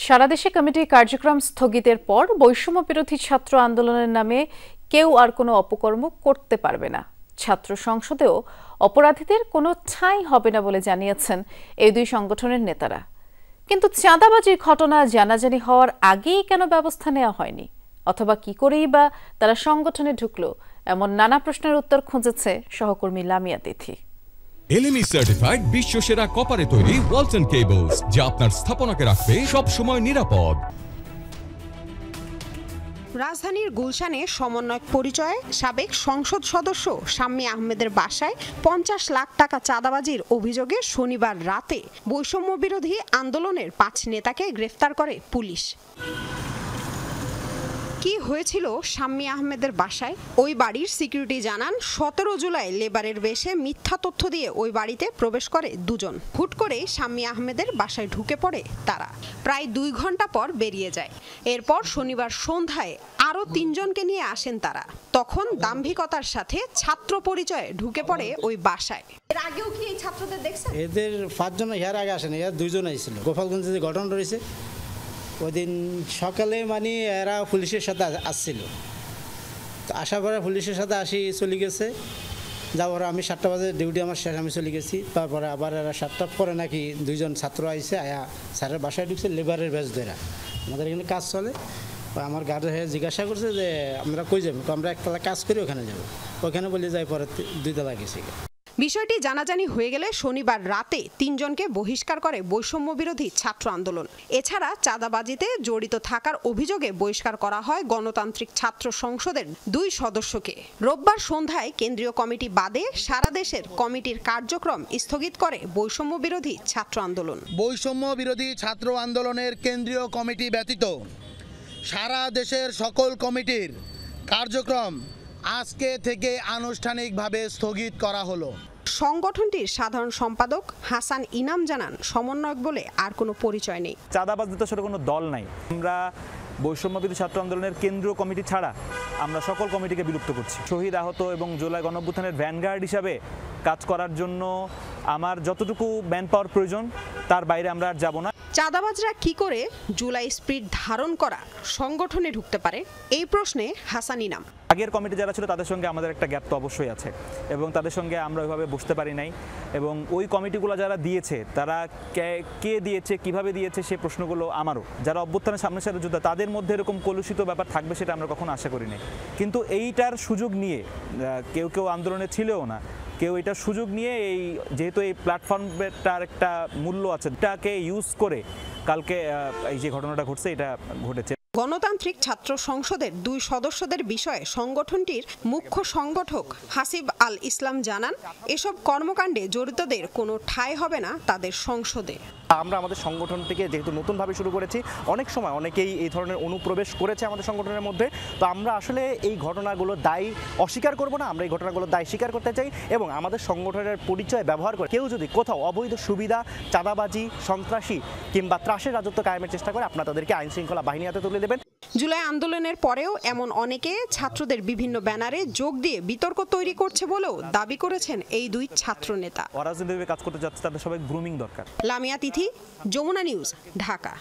সারা দেশে কমিটি কার্যক্রম স্থগিতের পর বৈষম্য বিরোধী ছাত্র আন্দোলনের নামে কেউ আর কোনো অপকর্ম করতে পারবে না। ছাত্র সংসদেও অপরাধীদের কোনো ঠাঁই হবে না বলে জানিয়েছেন এই দুই সংগঠনের নেতারা। কিন্তু চাঁদাবাজির ঘটনা জানাজানি হওয়ার আগেই কেন ব্যবস্থা নেওয়া হয়নি, অথবা কি করেই বা তারা সংগঠনে ঢুকলো, এমন নানা প্রশ্নের উত্তর খুঁজেছে সহকর্মী লামিয়া তিথি। এলএমই সার্টিফাইড বিশ্বসেরা কপারে তৈরি ওয়ালটন কেবলস, যা আপনার স্থাপনাকে রাখবে সব সময় নিরাপদ। রাজধানীর গুলশানে সমন্বয়ক পরিচয়ে সাবেক সংসদ সদস্য শাম্মী আহমেদের বাসায় ৫০ লাখ টাকা চাঁদাবাজির অভিযোগে শনিবার রাতে বৈষম্য বিরোধী আন্দোলনের ৫ নেতাকে গ্রেফতার করে পুলিশ। কি হয়েছিল শাম্মী আহমেদের বাসায়? ওই বাড়ির সিকিউরিটি জানান ১৭ জুলাই লেবারের বেশে মিথ্যা তথ্য দিয়ে ওই বাড়িতে প্রবেশ করে দুজন। হুট করে শাম্মী আহমেদের বাসায় ঢুকে পড়ে তারা। প্রায় ২ ঘন্টা পর বেরিয়ে যায়। এরপর শনিবার সন্ধ্যায় আরও ৩ জনকে নিয়ে আসেন তারা। তখন দাম্ভিকতার সাথে ছাত্র পরিচয়ে ঢুকে পড়ে ওই বাসায়। এর আগেও কি এই ছাত্রদের দেখছেন? এদের ৫ জন এর আগে আসেন, এর ২ জন আইছিল। গোপালগঞ্জে যে ঘটনা রয়েছে ওই দিন সকালে মানে এরা পুলিশের সাথে আসছিল, তো আসার পরে পুলিশের সাথে চলে গেছে। যাওয়ার আমি ৭টা বাজে ডিউটি আমার শেষ, আমি চলে গেছি। তারপরে আবার এরা ৭টার পরে নাকি ২ জন ছাত্র আইসে আয়া স্যারের বাসায় ঢুকছে লেবারের ব্যাচ ধরা। আমাদের এখানে কাজ চলে। আমার গার্ড হয়ে জিজ্ঞাসা করছে যে আমরা কই যাবো, আমরা একতলা কাজ করি ওখানে যাবো। ওখানে বলে যাই, পরে ২ তলা গেছি। বিষয়টি জানাজানি হয়ে গেলে শনিবার রাতে ৩ জনকে বহিষ্কার করে বৈষম্য বিরোধী ছাত্র আন্দোলন। এছাড়া চাঁদাবাজিতে জড়িত থাকার অভিযোগে বহিষ্কার করা হয় গণতান্ত্রিক ছাত্র সংসদের ২ সদস্যকে। রোববার সন্ধ্যায় কেন্দ্রীয় কমিটি বাদে সারা দেশের কমিটির কার্যক্রম স্থগিত করে বৈষম্য বিরোধী ছাত্র আন্দোলন। বৈষম্য বিরোধী ছাত্র আন্দোলনের কেন্দ্রীয় কমিটি ব্যতীত সারা দেশের সকল কমিটির কার্যক্রম আজকে থেকে আনুষ্ঠানিকভাবে স্থগিত করা হলো। সংগঠনটির সাধারণ সম্পাদক হাসান ইনাম জানান, সমন্বয়ক বলে আর কোনো পরিচয় নেই। চাঁদাবাজিতে আসলে কোনো দল নাই। আমরা বৈষম্য বিরোধী ছাত্র আন্দোলনের কেন্দ্রীয় কমিটি ছাড়া আমরা সকল কমিটিকে বিলুপ্ত করছি। শহীদ, আহত এবং জুলাই গণঅভ্যুত্থানের ভ্যানগার্ড হিসাবে কাজ করার জন্য আমার যতটুকু ম্যান পাওয়ার প্রয়োজন তার বাইরে আমরা আর যাব না। চাঁদাবাজরা কি করে জুলাই স্পিরিট ধারণ করা সংগঠনে ঢুকতে পারে, এই প্রশ্নে হাসান ইনাম। আগের কমিটি যারা ছিল তাদের সঙ্গে আমাদের একটা গ্যাপ তো অবশ্যই আছে, এবং তাদের সঙ্গে আমরা ওইভাবে বসতে পারি নাই। এবং ওই কমিটিগুলো যারা দিয়েছে তারা কে দিয়েছে, কিভাবে দিয়েছে, সেই প্রশ্নগুলো আমারও। যারা অভ্যুত্থানের সামনে সাথে যোদ্ধা তাদের মধ্যে এরকম কলুষিত ব্যাপার থাকবে সেটা আমরা কখনো আশা করি নাই। কিন্তু এইটার সুযোগ নিয়ে কেউ আন্দোলনে ছিলও না, কেউ এটার সুযোগ নিয়ে যেহেতু এই প্ল্যাটফর্মটার একটা মূল্য আছে, এটাকে ইউজ করে কালকে এই যে ঘটনাটা ঘটছে এটা ঘটেছে। গণতান্ত্রিক ছাত্র সংসদের ২ সদস্যদের বিষয়ে সংগঠনটির মুখ্য সংগঠক হাসিব আল ইসলাম জানান, এসব কর্মকাণ্ডে জড়িতদের কোনো ঠাঁই হবে না তাদের সংসদে। আমরা আমাদের সংগঠনটিকে যেহেতু নতুনভাবে শুরু করেছি, অনেক সময় অনেকেই এই ধরনের অনুপ্রবেশ করেছে আমাদের সংগঠনের মধ্যে। তো আমরা আসলে এই ঘটনাগুলোর দায় অস্বীকার করব না, আমরা এই ঘটনাগুলোর দায় স্বীকার করতে চাই। এবং আমাদের সংগঠনের পরিচয় ব্যবহার করে কেউ যদি কোথাও অবৈধ সুবিধা, চাঁদাবাজি, সন্ত্রাসী কিংবা ত্রাসের রাজত্ব কায়েমের চেষ্টা করে, আপনারা তাদেরকে আইন শৃঙ্খলা বাহিনী হাতে তুলে দেবেন। জুলাই আন্দোলনের পরেও এমন অনেকে ছাত্রদের বিভিন্ন ব্যানারে যোগ দিয়ে বিতর্ক তৈরি করছে বলেও দাবি করেছেন এই 2 ছাত্র নেতা। অরাজনৈতিকভাবে কাজ করতে যাচ্ছে, তাদের সবাই গ্রুমিং দরকার। লামিয়া তিথি, যমুনা নিউজ, ঢাকা।